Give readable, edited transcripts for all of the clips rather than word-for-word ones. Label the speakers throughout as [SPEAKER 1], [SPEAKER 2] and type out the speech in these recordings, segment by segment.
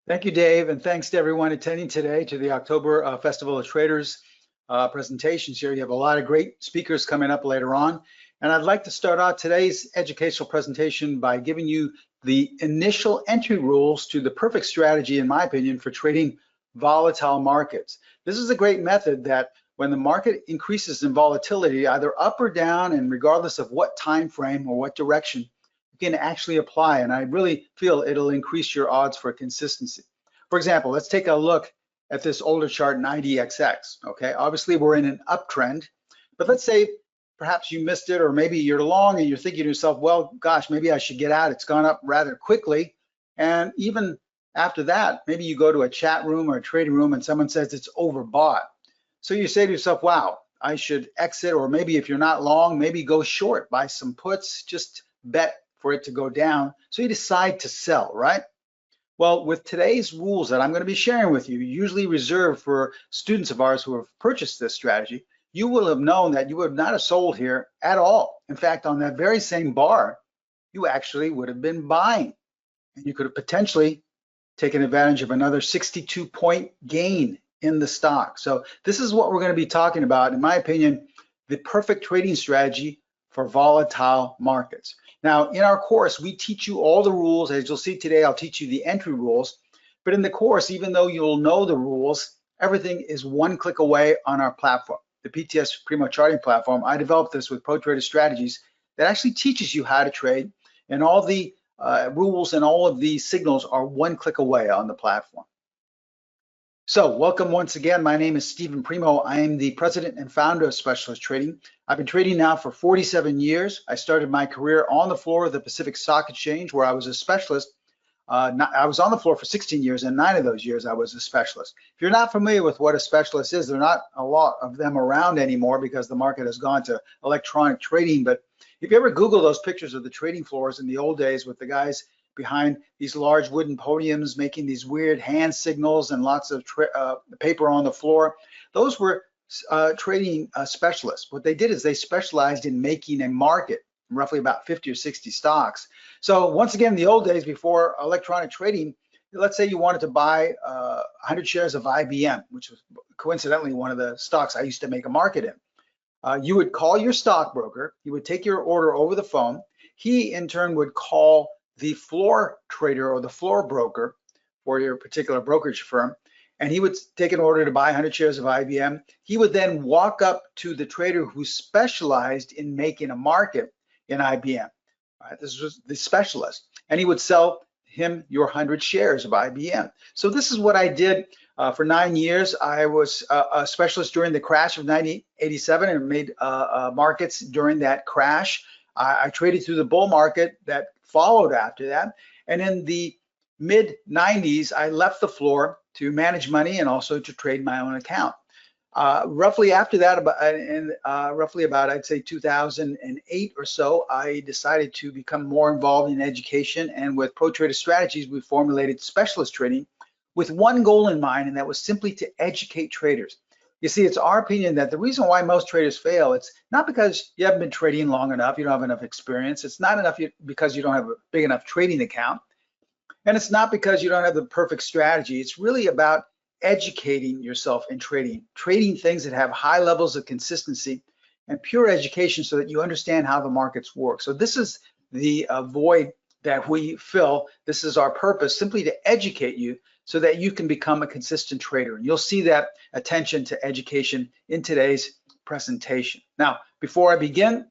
[SPEAKER 1] Thank you, Dave, and thanks to everyone attending today to the October Festival of Traders presentations here. You have a lot of great speakers coming up later on. And I'd like to start out today's educational presentation by giving you the initial entry rules to the perfect strategy, in my opinion, for trading volatile markets. This is a great method that when the market increases in volatility, either up or down, and regardless of what time frame or what direction, you can actually apply, and I really feel it'll increase your odds for consistency. For example, let's take a look at this older chart 90XX. Okay, obviously we're in an uptrend, but let's say perhaps you missed it, or maybe you're long and you're thinking to yourself, well, gosh, maybe I should get out. It's gone up rather quickly. And even after that, maybe you go to a chat room or a trading room and someone says it's overbought. So you say to yourself, wow, I should exit, or maybe if you're not long, maybe go short, buy some puts, just bet for it to go down. So you decide to sell, right? Well, with today's rules that I'm going to be sharing with you, usually reserved for students of ours who have purchased this strategy, you will have known that you would not have sold here at all. In fact, on that very same bar, you actually would have been buying. And you could have potentially taken advantage of another 62-point gain in the stock. So this is what we're going to be talking about, in my opinion, the perfect trading strategy for volatile markets. Now, in our course, we teach you all the rules. As you'll see today, I'll teach you the entry rules. But in the course, even though you'll know the rules, everything is one click away on our platform, the PTS Primo charting platform. I developed this with Pro Trader Strategies that actually teaches you how to trade, and all the rules and all of these signals are one click away on the platform. So welcome once again. My name is Stephen Primo. I am the president and founder of Specialist Trading. I've been trading now for 47 years. I started my career on the floor of the Pacific Stock Exchange, where I was a specialist. I was on the floor for 16 years, and 9 of those years I was a specialist. If you're not familiar with what a specialist is, there are not a lot of them around anymore because the market has gone to electronic trading. But if you ever Google those pictures of the trading floors in the old days with the guys behind these large wooden podiums making these weird hand signals and lots of paper on the floor, those were trading specialists. What they did is they specialized in making a market, roughly about 50 or 60 stocks. So once again, in the old days before electronic trading, let's say you wanted to buy 100 shares of IBM, which was coincidentally one of the stocks I used to make a market in. You would call your stockbroker, you would take your order over the phone. He in turn would call the floor trader or the floor broker for your particular brokerage firm, and he would take an order to buy 100 shares of IBM. He would then walk up to the trader who specialized in making a market in IBM. Right, this was the specialist, and he would sell him your 100 shares of IBM. So this is what I did for 9 years. I was a specialist during the crash of 1987 and made markets during that crash. I traded through the bull market that followed after that. And in the mid 90s, I left the floor to manage money and also to trade my own account. Roughly after that, roughly about I'd say 2008 or so, I decided to become more involved in education. And with Pro Trader Strategies, we formulated specialist trading with one goal in mind, and that was simply to educate traders. You see, it's our opinion that the reason why most traders fail, it's not because you haven't been trading long enough, you don't have enough experience. It's not enough because you don't have a big enough trading account. And it's not because you don't have the perfect strategy. It's really about educating yourself in trading things that have high levels of consistency and pure education so that you understand how the markets work. So this is the void that we fill. This is our purpose, simply to educate you so that you can become a consistent trader. And you'll see that attention to education in today's presentation. Now, before I begin,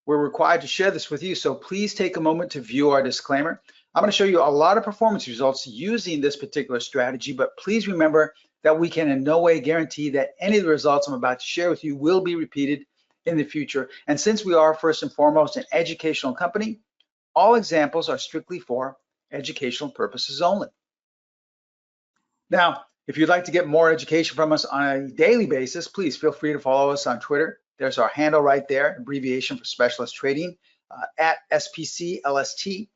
[SPEAKER 1] we're required to share this with you, so please take a moment to view our disclaimer. I'm going to show you a lot of performance results using this particular strategy, but please remember that we can in no way guarantee that any of the results I'm about to share with you will be repeated in the future. And since we are first and foremost an educational company, all examples are strictly for educational purposes only. Now, if you'd like to get more education from us on a daily basis, please feel free to follow us on Twitter. There's our handle right there, abbreviation for Specialist Trading, at SPCLST_TRADG.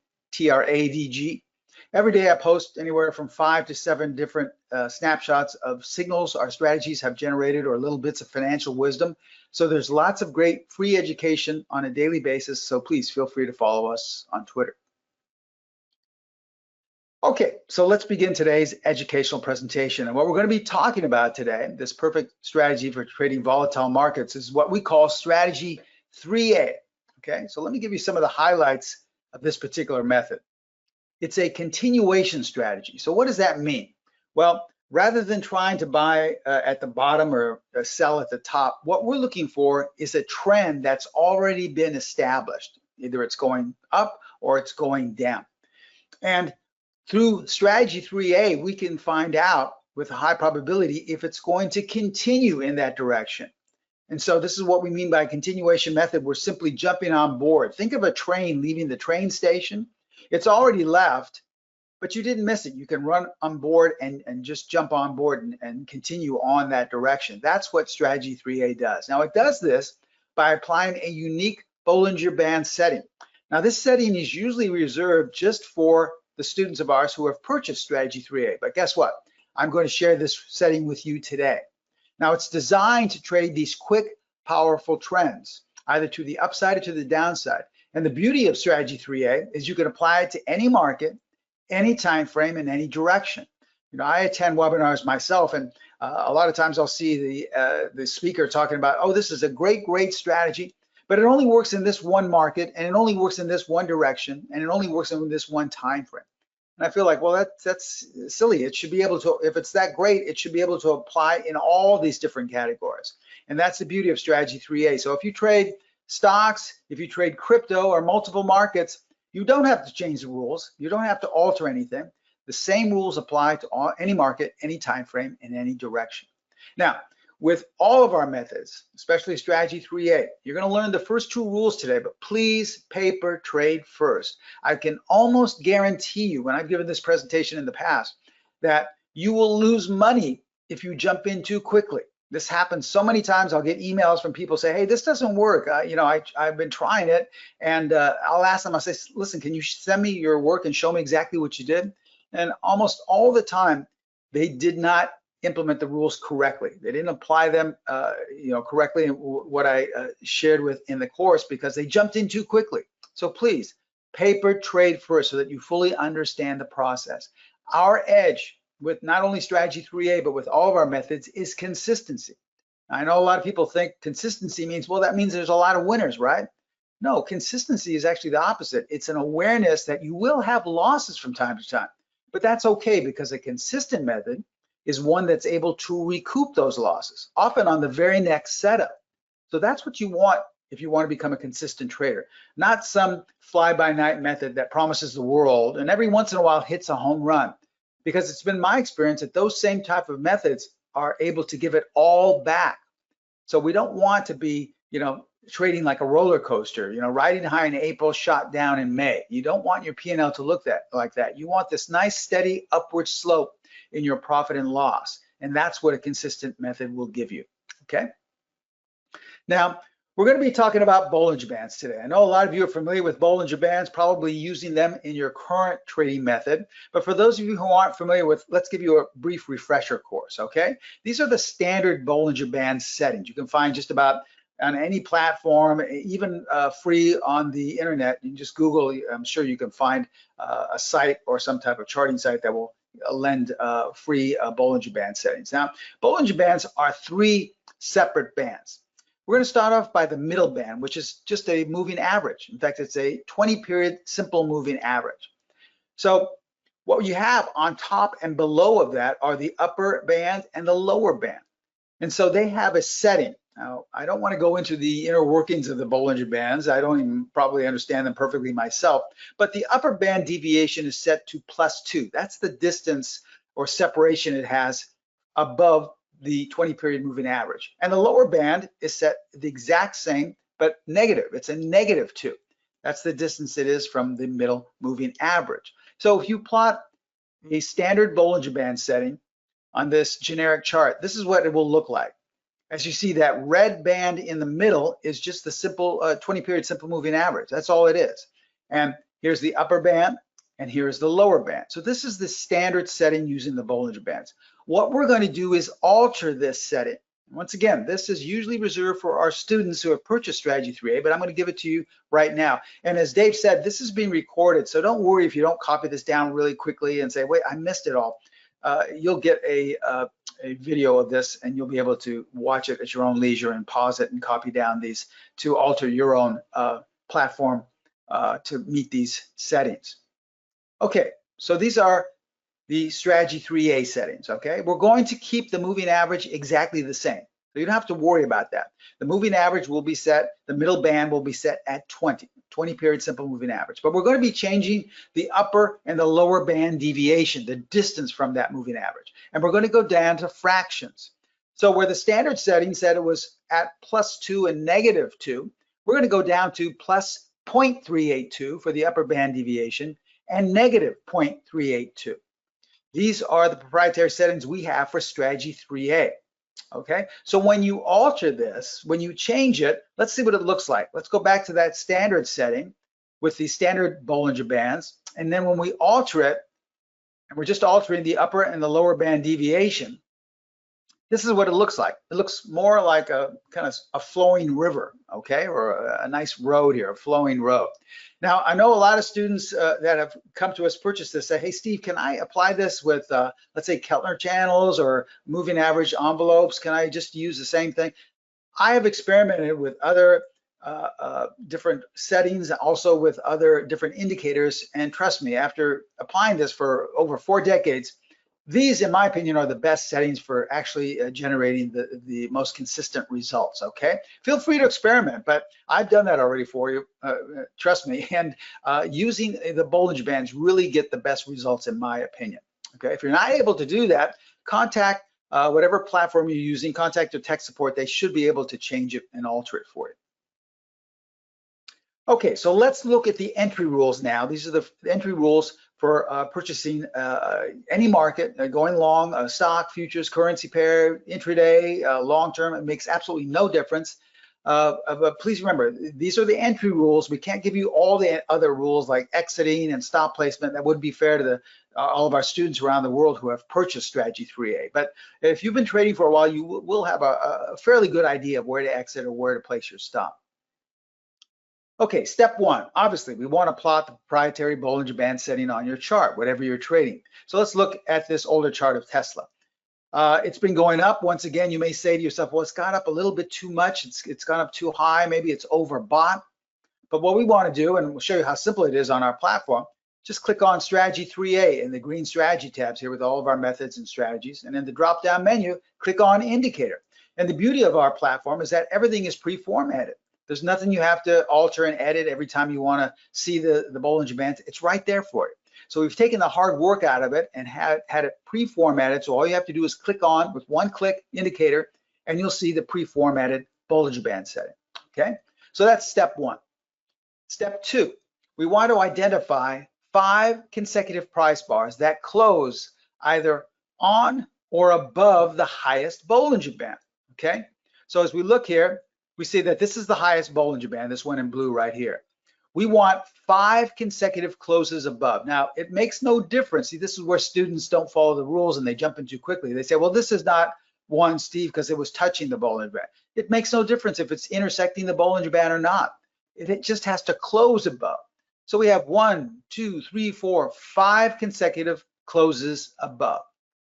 [SPEAKER 1] Every day I post anywhere from 5 to 7 different snapshots of signals our strategies have generated or little bits of financial wisdom. So there's lots of great free education on a daily basis. So please feel free to follow us on Twitter. Okay, so let's begin today's educational presentation. And what we're going to be talking about today, this perfect strategy for trading volatile markets, is what we call strategy 3A. Okay, so let me give you some of the highlights of this particular method. It's a continuation strategy. So what does that mean? Well, rather than trying to buy at the bottom or sell at the top, what we're looking for is a trend that's already been established. Either it's going up or it's going down. And through strategy 3A, we can find out with a high probability if it's going to continue in that direction. And so this is what we mean by a continuation method. We're simply jumping on board. Think of a train leaving the train station. It's already left, but you didn't miss it. You can run on board and just jump on board and continue on that direction. That's what strategy 3A does. Now it does this by applying a unique Bollinger Band setting. Now this setting is usually reserved just for the students of ours who have purchased strategy 3A. But guess what? I'm going to share this setting with you today. Now it's designed to trade these quick, powerful trends, either to the upside or to the downside. And the beauty of strategy 3A is you can apply it to any market, any time frame, in any direction. You know, I attend webinars myself, and a lot of times I'll see the speaker talking about, oh, this is a great strategy, but it only works in this one market, and it only works in this one direction, and it only works in this one time frame. And I feel like, well, that's silly. It should be able to, if it's that great, it should be able to apply in all these different categories. And that's the beauty of strategy 3A. So if you trade stocks, if you trade crypto or multiple markets, you don't have to change the rules. You don't have to alter anything. The same rules apply to any market, any time frame, in any direction. Now, with all of our methods, especially strategy 3A, you're going to learn the first two rules today, but please paper trade first. I can almost guarantee you, when I've given this presentation in the past, that you will lose money if you jump in too quickly. This happens so many times. I'll get emails from people say, hey, this doesn't work. You know, I've been trying it, and I'll ask them, I'll say, listen, can you send me your work and show me exactly what you did? And almost all the time, they did not implement the rules correctly. They didn't apply them, correctly in what I shared with in the course, because they jumped in too quickly. So please, paper trade first so that you fully understand the process. Our edge with not only strategy 3A, but with all of our methods is consistency. I know a lot of people think consistency means, well, that means there's a lot of winners, right? No, consistency is actually the opposite. It's an awareness that you will have losses from time to time, but that's okay, because a consistent method is one that's able to recoup those losses, often on the very next setup. So that's what you want if you want to become a consistent trader, not some fly-by-night method that promises the world and every once in a while hits a home run, because it's been my experience that those same type of methods are able to give it all back. So we don't want to be, trading like a roller coaster, riding high in April, shot down in May. You don't want your P&L to look like that. You want this nice, steady upward slope in your profit and loss. And that's what a consistent method will give you, okay? Now, we're going to be talking about Bollinger Bands today. I know a lot of you are familiar with Bollinger Bands, probably using them in your current trading method. But for those of you who aren't familiar with, let's give you a brief refresher course, okay? These are the standard Bollinger Band settings. You can find just about on any platform, even free on the internet. You can just Google, I'm sure you can find a site or some type of charting site that will lend free Bollinger Band settings. Now, Bollinger Bands are three separate bands. We're going to start off by the middle band, which is just a moving average. In fact, it's a 20-period simple moving average. So what you have on top and below of that are the upper band and the lower band. And so they have a setting. Now, I don't want to go into the inner workings of the Bollinger Bands. I don't even probably understand them perfectly myself, but the upper band deviation is set to +2. That's the distance or separation it has above the 20-period moving average. And the lower band is set the exact same, but negative. It's a -2. That's the distance it is from the middle moving average. So if you plot a standard Bollinger Band setting on this generic chart, this is what it will look like. As you see, that red band in the middle is just the simple 20-period simple moving average. That's all it is. And here's the upper band, and here's the lower band. So this is the standard setting using the Bollinger Bands. What we're going to do is alter this setting. Once again, this is usually reserved for our students who have purchased Strategy 3A, but I'm going to give it to you right now. And as Dave said, this is being recorded, so don't worry if you don't copy this down really quickly and say, wait, I missed it all. You'll get a video of this, and you'll be able to watch it at your own leisure and pause it and copy down these to alter your own platform to meet these settings. Okay, so these are the Strategy 3A settings, okay? We're going to keep the moving average exactly the same. So you don't have to worry about that. The moving average will be set, the middle band will be set at 20 period simple moving average. But we're going to be changing the upper and the lower band deviation, the distance from that moving average. And we're going to go down to fractions. So where the standard setting said it was at +2 and -2, we're going to go down to plus 0.382 for the upper band deviation and -0.382. These are the proprietary settings we have for Strategy 3A, okay? So when you alter this, when you change it, let's see what it looks like. Let's go back to that standard setting with the standard Bollinger Bands, and then when we alter it, and we're just altering the upper and the lower band deviation, this is what it looks like. It looks more like a kind of a flowing river, okay, or a nice road here, a flowing road. Now, I know a lot of students that have come to us purchase this say, hey, Steve, can I apply this with, let's say, Keltner channels or moving average envelopes? Can I just use the same thing? I have experimented with other different settings, also with other different indicators, and trust me, after applying this for over 4 decades, these, in my opinion, are the best settings for actually generating the most consistent results, okay? Feel free to experiment, but I've done that already for you, trust me, and using the Bollinger Bands really get the best results in my opinion, okay? If you're not able to do that, contact whatever platform you're using, contact your tech support. They should be able to change it and alter it for you. Okay, so let's look at the entry rules now. These are the entry rules for purchasing any market, going long, stock, futures, currency pair, intraday, long-term. It makes absolutely no difference. But please remember, these are the entry rules. We can't give you all the other rules like exiting and stop placement. That wouldn't be fair to all of our students around the world who have purchased Strategy 3A. But if you've been trading for a while, you will have a fairly good idea of where to exit or where to place your stop. Okay, step 1, obviously we want to plot the proprietary Bollinger Band setting on your chart, whatever you're trading. So let's look at this older chart of Tesla. It's been going up. Once again, you may say to yourself, well, it's gone up a little bit too much. It's gone up too high. Maybe it's overbought. But what we want to do, and we'll show you how simple it is on our platform, just click on Strategy 3A in the green strategy tabs here with all of our methods and strategies. And in the drop-down menu, click on Indicator. And the beauty of our platform is that everything is pre-formatted. There's nothing you have to alter and edit every time you want to see the Bollinger Bands. It's right there for you. So we've taken the hard work out of it and had it pre-formatted. So all you have to do is click on with one click Indicator, and you'll see the pre-formatted Bollinger Band setting. Okay, so that's step 1. Step 2, we want to identify 5 consecutive price bars that close either on or above the highest Bollinger Band. Okay, so as we look here, we see that this is the highest Bollinger Band, this one in blue right here. We want 5 consecutive closes above. Now, it makes no difference. See, this is where students don't follow the rules and they jump in too quickly. They say, well, this is not one, Steve, because it was touching the Bollinger Band. It makes no difference if it's intersecting the Bollinger Band or not. It just has to close above. So we have 1, 2, 3, 4, 5 consecutive closes above.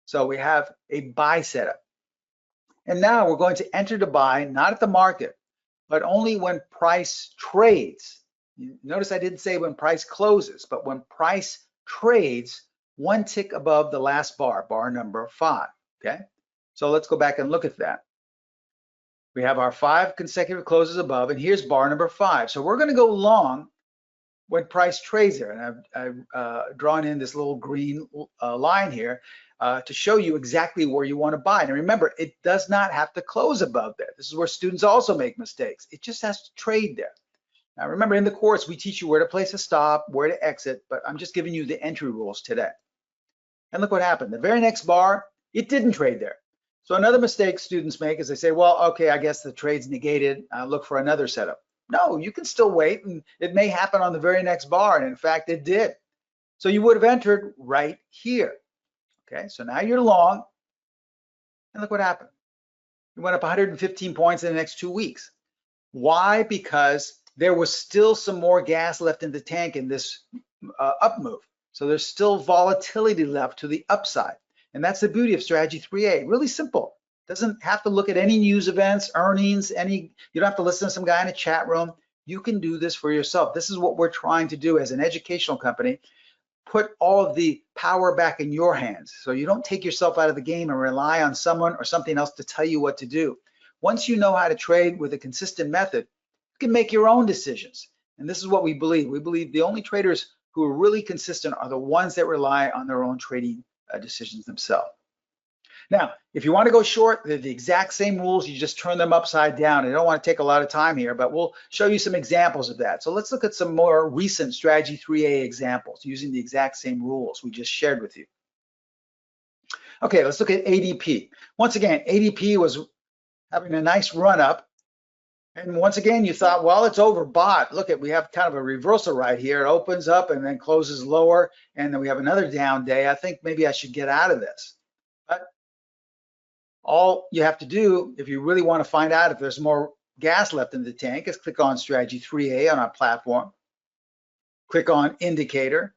[SPEAKER 1] So we have a buy setup. And now we're going to enter to buy, not at the market, but only when price trades. Notice I didn't say when price closes, but when price trades 1 tick above the last bar, bar number 5, okay? So let's go back and look at that. We have our 5 consecutive closes above, and here's bar number 5. So we're gonna go long when price trades there. And I've drawn in this little green line here to show you exactly where you want to buy. And remember, it does not have to close above there. This is where students also make mistakes. It just has to trade there. Now remember, in the course, we teach you where to place a stop, where to exit, but I'm just giving you the entry rules today. And look what happened. The very next bar, it didn't trade there. So another mistake students make is they say, well, okay, I guess the trade's negated. I'll look for another setup. No, you can still wait, and it may happen on the very next bar, and in fact, it did. So you would have entered right here. Okay, so now you're long, and look what happened. It went up 115 points in the next 2 weeks. Why? Because there was still some more gas left in the tank in this up move. So there's still volatility left to the upside. And that's the beauty of strategy 3A. Really simple. Doesn't have to look at any news events, earnings, you don't have to listen to some guy in a chat room. You can do this for yourself. This is what we're trying to do as an educational company. Put all of the power back in your hands. So you don't take yourself out of the game and rely on someone or something else to tell you what to do. Once you know how to trade with a consistent method, you can make your own decisions. And this is what we believe. We believe the only traders who are really consistent are the ones that rely on their own trading decisions themselves. Now, if you want to go short, they're the exact same rules. You just turn them upside down. I don't want to take a lot of time here, but we'll show you some examples of that. So let's look at some more recent strategy 3A examples using the exact same rules we just shared with you. Okay, let's look at ADP. Once again, ADP was having a nice run up. And once again, you thought, well, it's overbought. Look at, we have kind of a reversal right here. It opens up and then closes lower. And then we have another down day. I think maybe I should get out of this. But all you have to do, if you really want to find out if there's more gas left in the tank, is click on strategy 3A on our platform. Click on indicator.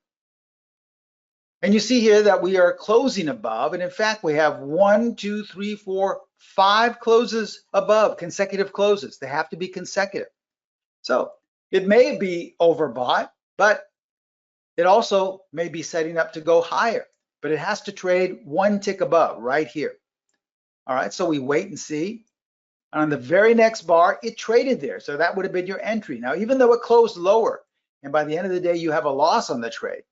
[SPEAKER 1] And you see here that we are closing above. And in fact, we have 1, 2, 3, 4, 5 closes above, consecutive closes. They have to be consecutive. So it may be overbought, but it also may be setting up to go higher. But it has to trade 1 tick above right here. All right, so we wait and see. And on the very next bar, it traded there. So that would have been your entry. Now, even though it closed lower, and by the end of the day, you have a loss on the trade,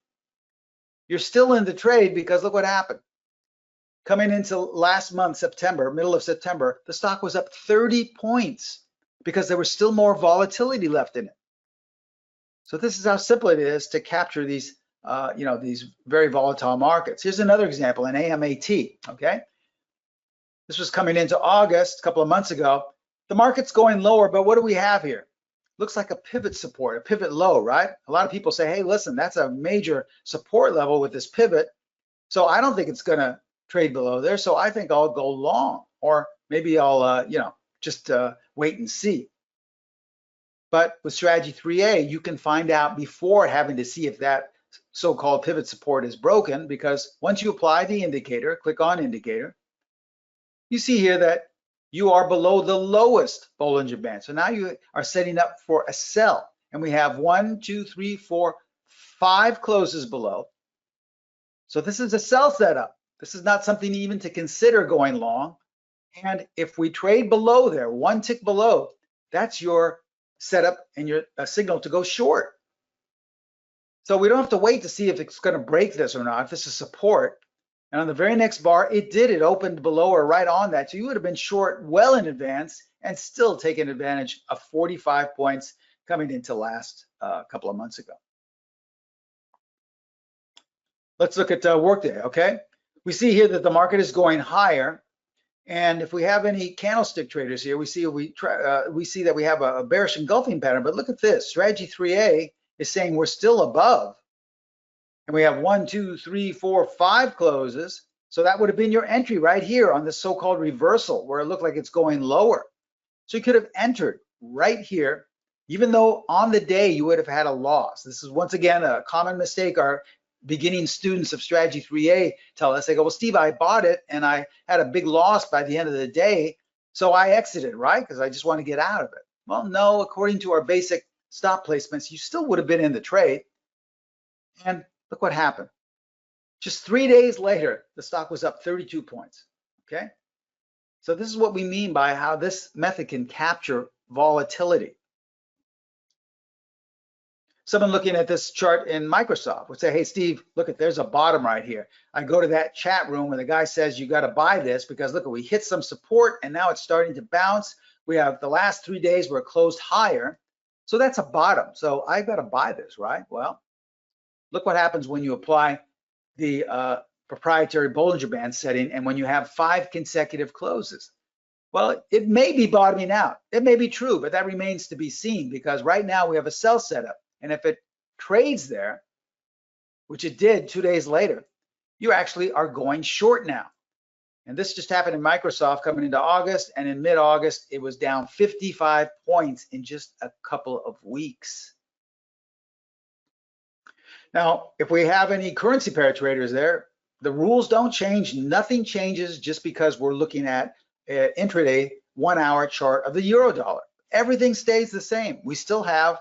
[SPEAKER 1] you're still in the trade because look what happened. Coming into last month, September, middle of September, the stock was up 30 points because there was still more volatility left in it. So this is how simple it is to capture these, these very volatile markets. Here's another example, an AMAT, okay? This was coming into August, a couple of months ago. The market's going lower, but what do we have here? Looks like a pivot support, a pivot low, right? A lot of people say, hey, listen, that's a major support level with this pivot. So I don't think it's gonna trade below there. So I think I'll go long, or maybe I'll, just wait and see. But with strategy 3A, you can find out before having to see if that so-called pivot support is broken, because once you apply the indicator, click on indicator, you see here that you are below the lowest Bollinger Band. So now you are setting up for a sell. And we have 1, 2, 3, 4, 5 closes below. So this is a sell setup. This is not something even to consider going long. And if we trade below there, 1 tick below, that's your setup and your signal to go short. So we don't have to wait to see if it's going to break this or not, if this is support. And on the very next bar, it did. It opened below or right on that. So you would have been short well in advance and still taken advantage of 45 points coming into last couple of months ago. Let's look at workday, okay? We see here that the market is going higher. And if we have any candlestick traders here, we see that we have a bearish engulfing pattern. But look at this, strategy 3A is saying we're still above. And we have 1, 2, 3, 4, 5 closes. So that would have been your entry right here on this so-called reversal where it looked like it's going lower. So you could have entered right here, even though on the day you would have had a loss. This is once again a common mistake our beginning students of strategy 3A tell us. They go, well, Steve, I bought it and I had a big loss by the end of the day. So I exited, right? Because I just want to get out of it. Well, no, according to our basic stop placements, you still would have been in the trade. And look what happened. Just 3 days later, the stock was up 32 points, okay? So this is what we mean by how this method can capture volatility. Someone looking at this chart in Microsoft would say, hey, Steve, look at, there's a bottom right here. I go to that chat room where the guy says, you got to buy this because look, we hit some support and now it's starting to bounce. We have the last 3 days where it closed higher. So that's a bottom. So I got to buy this, right? Well, look what happens when you apply the proprietary Bollinger Band setting and when you have 5 consecutive closes. Well, it may be bottoming out. It may be true, but that remains to be seen because right now we have a sell setup. And if it trades there, which it did 2 days later, you actually are going short now. And this just happened in Microsoft coming into August, and in mid-August, it was down 55 points in just a couple of weeks. Now, if we have any currency pair traders there, the rules don't change. Nothing changes just because we're looking at an intraday 1 hour chart of the euro dollar. Everything stays the same. We still have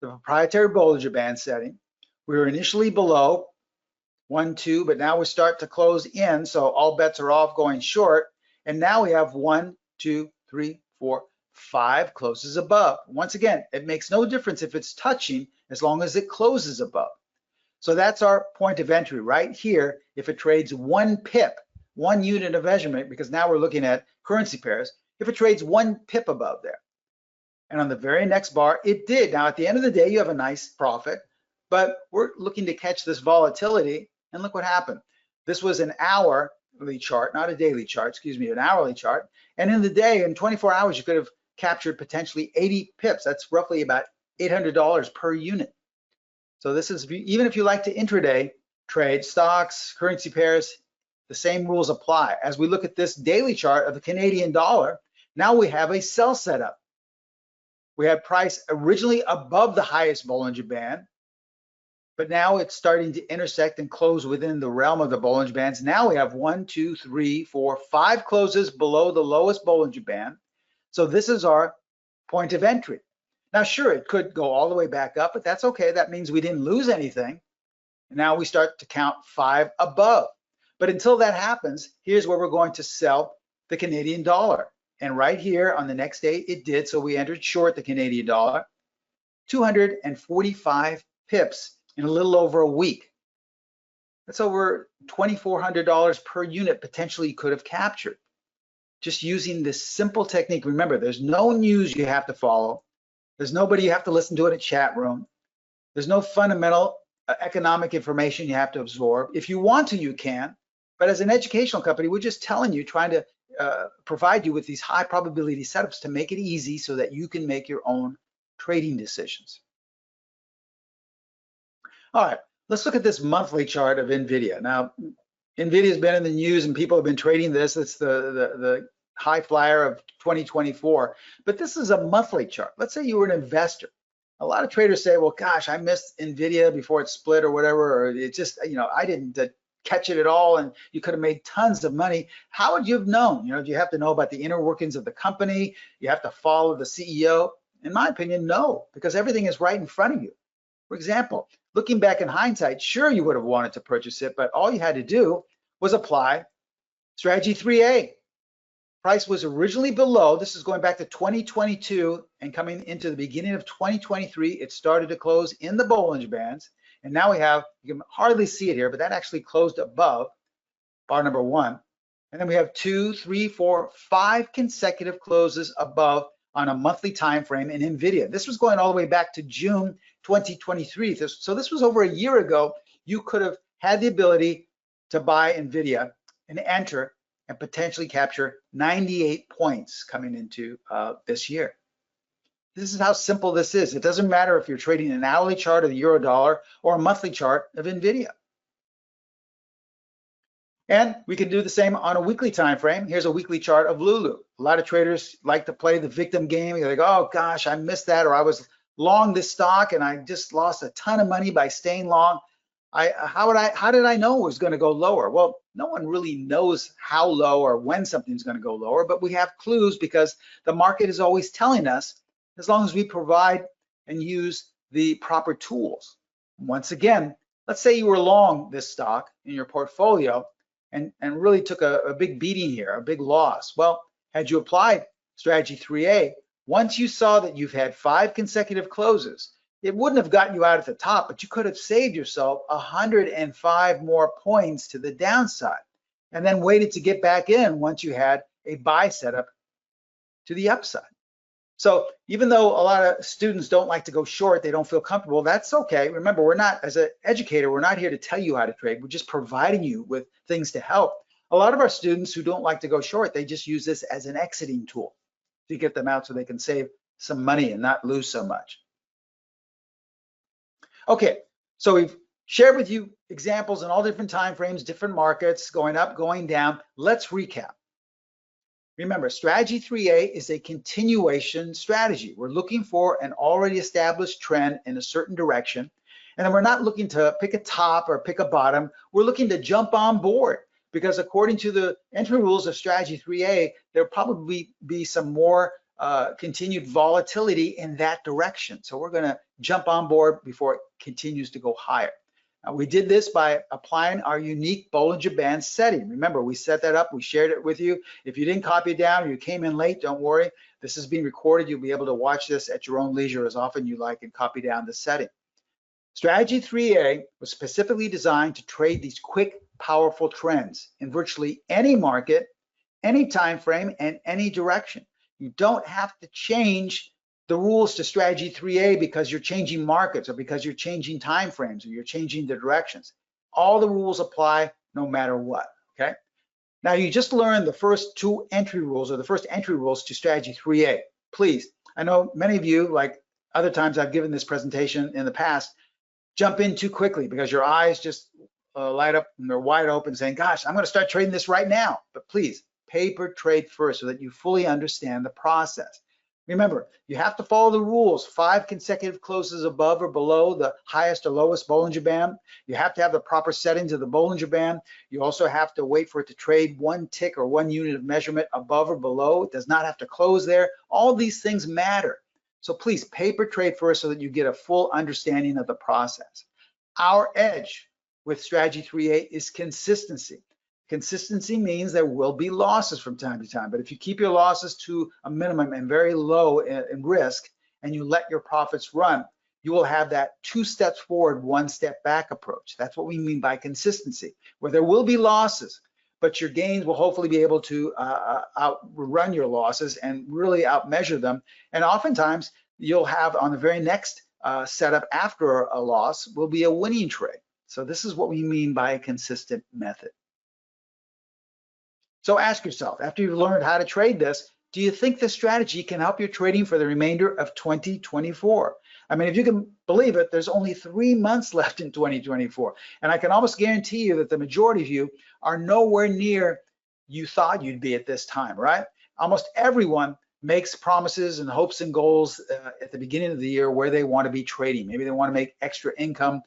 [SPEAKER 1] the proprietary Bollinger Band setting. We were initially below 1, 2, but now we start to close in. So all bets are off going short. And now we have 1, 2, 3, 4, 5 closes above. Once again, it makes no difference if it's touching as long as it closes above. So that's our point of entry right here. If it trades 1 pip, 1 unit of measurement, because now we're looking at currency pairs, if it trades 1 pip above there. And on the very next bar, it did. Now, at the end of the day, you have a nice profit, but we're looking to catch this volatility, and look what happened. This was an hourly chart, not a daily chart, excuse me, an hourly chart. And in the day, in 24 hours, you could have captured potentially 80 pips. That's roughly about $800 per unit. So this is, even if you like to intraday trade stocks, currency pairs, the same rules apply. As we look at this daily chart of the Canadian dollar, now we have a sell setup. We had price originally above the highest Bollinger Band, but now it's starting to intersect and close within the realm of the Bollinger Bands. Now we have 1, 2, 3, 4, 5 closes below the lowest Bollinger Band. So this is our point of entry. Now, sure, it could go all the way back up, but that's okay. That means we didn't lose anything. And now we start to count 5 above. But until that happens, here's where we're going to sell the Canadian dollar. And right here on the next day, it did. So we entered short the Canadian dollar, 245 pips in a little over a week. That's over $2,400 per unit potentially you could have captured. Just using this simple technique. Remember, there's no news you have to follow. There's nobody you have to listen to in a chat room. There's no fundamental economic information you have to absorb. If you want to, you can. But as an educational company, we're just telling you, trying to provide you with these high probability setups to make it easy so that you can make your own trading decisions. All right, let's look at this monthly chart of NVIDIA. Now, NVIDIA has been in the news and people have been trading this. It's the high flyer of 2024, but this is a monthly chart. Let's say you were an investor. A lot of traders say, well, gosh, I missed NVIDIA before it split or whatever, or it just, I didn't catch it at all, and you could have made tons of money. How would you have known? Do you have to know about the inner workings of the company? You have to follow the CEO? In my opinion, no, because everything is right in front of you. For example, looking back in hindsight, sure, you would have wanted to purchase it, but all you had to do was apply strategy 3A. Price was originally below. This is going back to 2022 and coming into the beginning of 2023. It started to close in the Bollinger Bands. And now we have, you can hardly see it here, but that actually closed above bar number 1. And then we have 2, 3, 4, 5 consecutive closes above on a monthly time frame in NVIDIA. This was going all the way back to June 2023. So this was over a year ago. You could have had the ability to buy NVIDIA and enter and potentially capture 98 points coming into this year. This is how simple this is. It doesn't matter if you're trading an hourly chart of the euro dollar or a monthly chart of NVIDIA. And we can do the same on a weekly time frame. Here's a weekly chart of Lulu. A lot of traders like to play the victim game. They're like, oh gosh, I missed that, or I was long this stock and I just lost a ton of money by staying long. How did I know it was going to go lower? Well, no one really knows how low or when something's going to go lower, but we have clues because the market is always telling us, as long as we provide and use the proper tools. Once again, let's say you were long this stock in your portfolio and really took a big beating here, a big loss. Well, had you applied strategy 3A, once you saw that you've had 5 consecutive closes, it wouldn't have gotten you out at the top, but you could have saved yourself 105 more points to the downside and then waited to get back in once you had a buy setup to the upside. So even though a lot of students don't like to go short, they don't feel comfortable, that's okay. Remember, we're not, as an educator, we're not here to tell you how to trade. We're just providing you with things to help. A lot of our students who don't like to go short, they just use this as an exiting tool to get them out so they can save some money and not lose so much. Okay, so we've Shared with you examples in all different time frames, different markets, going up, going down. Let's recap. Remember, strategy 3A is a continuation strategy. We're looking for an already established trend in a certain direction. And then we're not looking to pick a top or pick a bottom. We're looking to jump on board because according to the entry rules of strategy 3A, there'll probably be some more continued volatility in that direction. So we're gonna jump on board before it continues to go higher. We did this by applying our unique Bollinger Band setting. Remember, we set that up, we shared it with you. If you didn't copy it down or you came in late, don't worry. This is being recorded. You'll be able to watch this at your own leisure as often you like and copy down the setting. Strategy 3A was specifically designed to trade these quick, powerful trends in virtually any market, any time frame, and any direction. You don't have to change the rules to strategy 3A because you're changing markets or because you're changing time frames or you're changing the directions. All the rules apply no matter what, okay? Now you just learned the first two entry rules or the first entry rules to strategy 3A. Please, I know many of you, like other times I've given this presentation in the past, jump in too quickly because your eyes just light up and they're wide open saying, gosh, I'm gonna start trading this right now. But please, paper trade first so that you fully understand the process. Remember, you have to follow the rules, 5 consecutive closes above or below the highest or lowest Bollinger Band. You have to have the proper settings of the Bollinger Band. You also have to wait for it to trade 1 tick or 1 unit of measurement above or below. It does not have to close there. All these things matter. So please, paper trade first so that you get a full understanding of the process. Our edge with strategy 3A is consistency. Consistency means there will be losses from time to time, but if you keep your losses to a minimum and very low in risk, and you let your profits run, you will have that 2 steps forward, 1 step back approach. That's what we mean by consistency, where there will be losses, but your gains will hopefully be able to outrun your losses and really outmeasure them. And oftentimes, you'll have on the very next setup after a loss will be a winning trade. So this is what we mean by a consistent method. So ask yourself, after you've learned how to trade this, do you think this strategy can help your trading for the remainder of 2024? I mean, if you can believe it, there's only 3 months left in 2024. And I can almost guarantee you that the majority of you are nowhere near you thought you'd be at this time, right? Almost everyone makes promises and hopes and goals at the beginning of the year where they want to be trading. Maybe they want to make extra income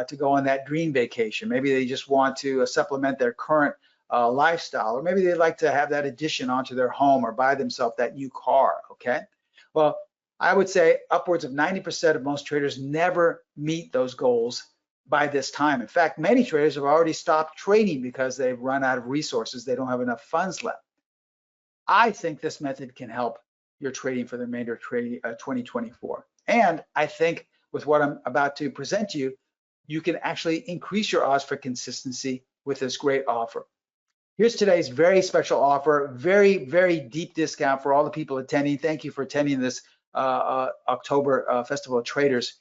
[SPEAKER 1] to go on that dream vacation. Maybe they just want to supplement their current lifestyle, or maybe they'd like to have that addition onto their home or buy themselves that new car, okay? Well, I would say upwards of 90% of most traders never meet those goals by this time. In fact, many traders have already stopped trading because they've run out of resources. They don't have enough funds left. I think this method can help your trading for the remainder of 2024. And I think with what I'm about to present to you, you can actually increase your odds for consistency with this great offer. Here's today's very special offer, very, very deep discount for all the people attending. Thank you for attending this October Festival of Traders.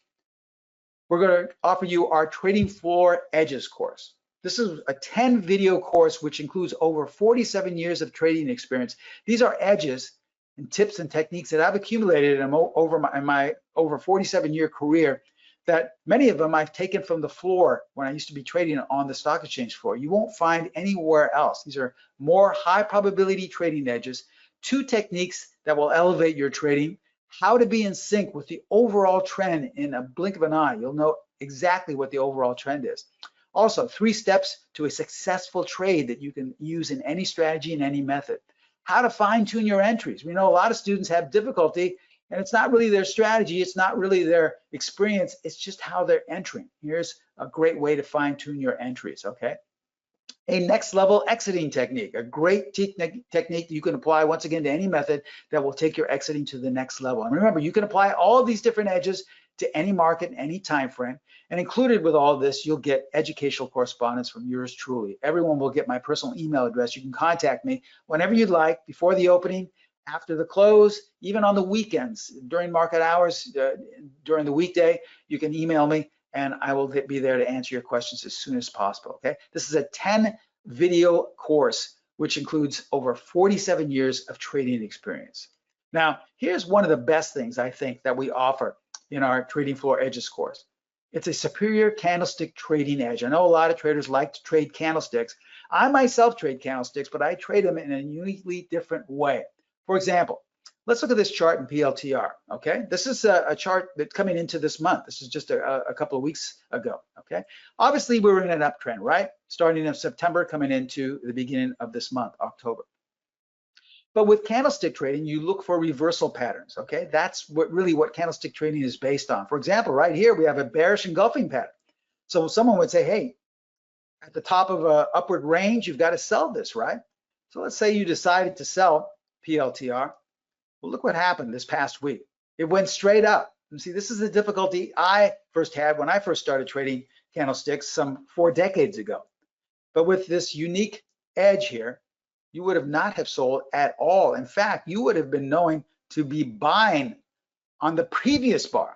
[SPEAKER 1] We're going to offer you our Trading Floor Edges course. This is a 10 video course which includes over 47 years of trading experience. These are edges and tips and techniques that I've accumulated in my over 47-year career, that many of them I've taken from the floor when I used to be trading on the stock exchange floor. You won't find anywhere else. These are more high probability trading edges, 2 techniques that will elevate your trading, how to be in sync with the overall trend in a blink of an eye. You'll know exactly what the overall trend is. Also, 3 steps to a successful trade that you can use in any strategy and any method. How to fine tune your entries. We know a lot of students have difficulty, and it's not really their strategy, it's not really their experience, it's just how they're entering. Here's a great way to fine tune your entries, okay? A next level exiting technique, a great technique that you can apply once again to any method that will take your exiting to the next level. And remember, you can apply all of these different edges to any market, any time frame. And included with all this, you'll get educational correspondence from yours truly. Everyone will get my personal email address. You can contact me whenever you'd like, before the opening, after the close, even on the weekends, during market hours, during the weekday, you can email me and I will be there to answer your questions as soon as possible, okay? This is a 10 video course, which includes over 47 years of trading experience. Now, here's one of the best things I think that we offer in our Trading Floor Edges course. It's a superior candlestick trading edge. I know a lot of traders like to trade candlesticks. I myself trade candlesticks, but I trade them in a uniquely different way. For example, let's look at this chart in PLTR, okay? This is a chart that's coming into this month. This is just a couple of weeks ago, okay? Obviously, we were in an uptrend, right? Starting in September, coming into the beginning of this month, October. But with candlestick trading, you look for reversal patterns, okay? That's really what candlestick trading is based on. For example, right here, we have a bearish engulfing pattern. So someone would say, hey, at the top of an upward range, you've got to sell this, right? So let's say you decided to sell PLTR. Well, look what happened this past week. It went straight up. And see, this is the difficulty I first had when I first started trading candlesticks some 4 decades ago. But with this unique edge here, you would have not have sold at all. In fact, you would have been knowing to be buying on the previous bar.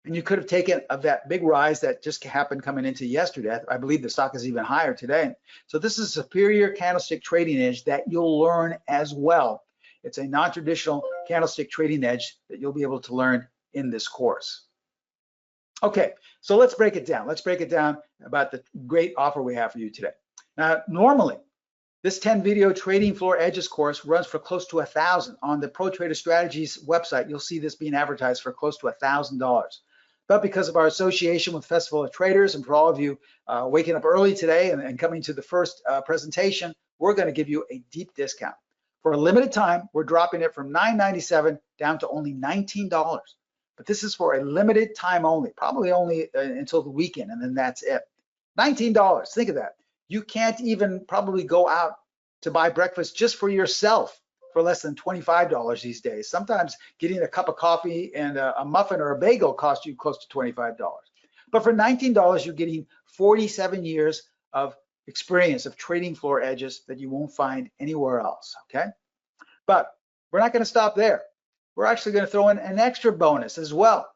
[SPEAKER 1] And you could have taken that big rise that just happened coming into yesterday. I believe the stock is even higher today. So this is a superior candlestick trading edge that you'll learn as well. It's a non-traditional candlestick trading edge that you'll be able to learn in this course. Okay, so let's break it down. Let's break it down about the great offer we have for you today. Now, normally, this 10 video trading floor edges course runs for close to $1,000. On the Pro Trader Strategies website, you'll see this being advertised for close to $1,000. But because of our association with Festival of Traders, and for all of you waking up early today and coming to the first presentation, we're going to give you a deep discount. For a limited time, we're dropping it from $9.97 down to only $19. But this is for a limited time only, probably only until the weekend, and then that's it. $19, think of that. You can't even probably go out to buy breakfast just for yourself for less than $25 these days. Sometimes getting a cup of coffee and a muffin or a bagel costs you close to $25. But for $19, you're getting 47 years of experience of trading floor edges that you won't find anywhere else, okay? But we're not going to stop there. We're actually going to throw in an extra bonus as well,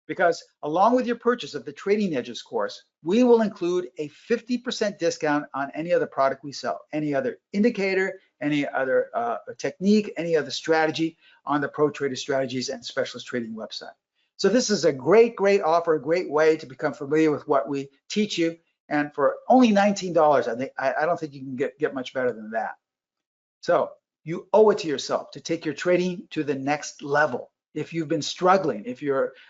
[SPEAKER 1] because along with your purchase of the Trading Edges course, we will include a 50% discount on any other product we sell, any other indicator, any other technique, any other strategy on the Pro Trader Strategies and Specialist Trading website. So this is a great, great offer, a great way to become familiar with what we teach you. And for only $19, I don't think you can get much better than that. So you owe it to yourself to take your trading to the next level. If you've been struggling,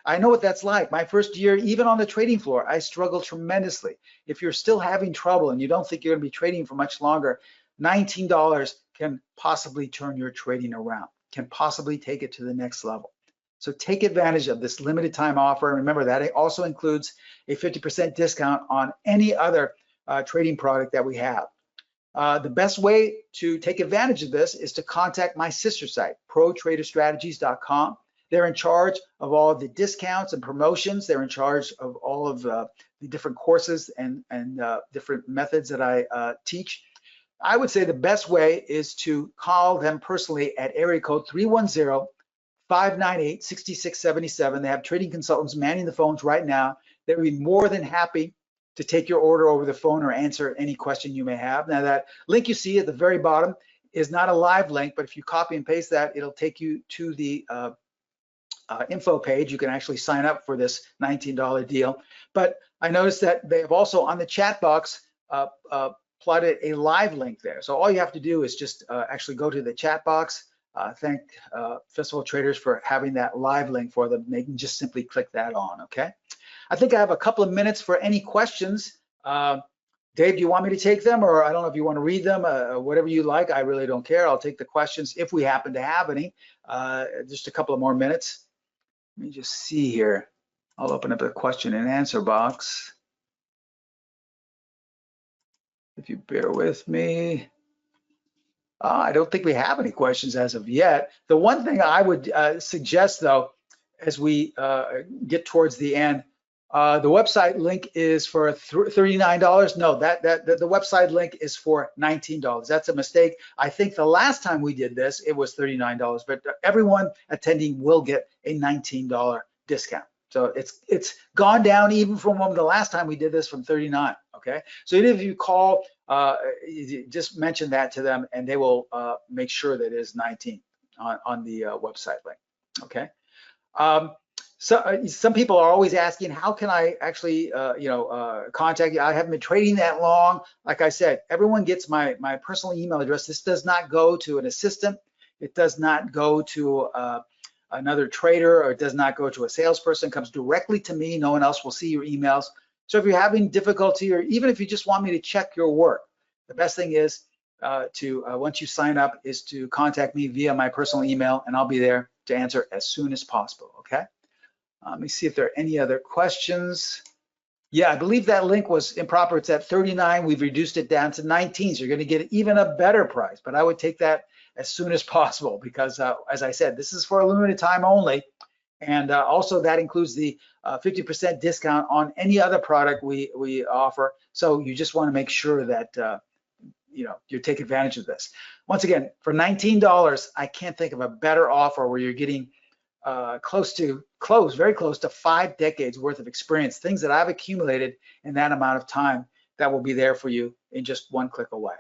[SPEAKER 1] I know what that's like. My first year, even on the trading floor, I struggled tremendously. If you're still having trouble and you don't think you're going to be trading for much longer, $19 can possibly turn your trading around, can possibly take it to the next level. So take advantage of this limited time offer. Remember that it also includes a 50% discount on any other trading product that we have. The best way to take advantage of this is to contact my sister site, protraderstrategies.com. They're in charge of all of the discounts and promotions. They're in charge of all of the different courses and different methods that I teach. I would say the best way is to call them personally at area code 310-598-6677. They have trading consultants manning the phones right now. They would be more than happy to take your order over the phone or answer any question you may have. Now that link you see at the very bottom is not a live link, but if you copy and paste that, it'll take you to the info page. You can actually sign up for this $19 deal. But I noticed that they have also on the chat box plotted a live link there. So all you have to do is just actually go to the chat box. Thank Festival Traders for having that live link for them. They can just simply click that on, okay? I think I have a couple of minutes for any questions. Dave, do you want me to take them, or I don't know if you want to read them, whatever you like. I really don't care. I'll take the questions if we happen to have any. Just a couple of more minutes. Let me just see here. I'll open up the question and answer box. If you bear with me. I don't think we have any questions as of yet. The one thing I would suggest, though, as we get towards the end, the website link is for $39. No, the website link is for $19. That's a mistake. I think the last time we did this, it was $39, but everyone attending will get a $19 discount. So it's gone down even from the last time we did this from $39. Okay, so even if you call, you just mention that to them, and they will make sure that it is $19 on the website link. Okay. So some people are always asking, how can I actually, contact you? I haven't been trading that long. Like I said, everyone gets my personal email address. This does not go to an assistant. It does not go to another trader, or it does not go to a salesperson. It comes directly to me. No one else will see your emails. So if you're having difficulty, or even if you just want me to check your work, the best thing is once you sign up, is to contact me via my personal email, and I'll be there to answer as soon as possible. Okay. Let me see if there are any other questions. Yeah, I believe that link was improper. It's at 39. We've reduced it down to 19. So you're going to get even a better price. But I would take that as soon as possible because, as I said, this is for a limited time only. And also that includes the 50% discount on any other product we offer. So you just want to make sure that you take advantage of this. Once again, for $19, I can't think of a better offer where you're getting very close to 5 decades worth of experience, things that I've accumulated in that amount of time that will be there for you in just one click away.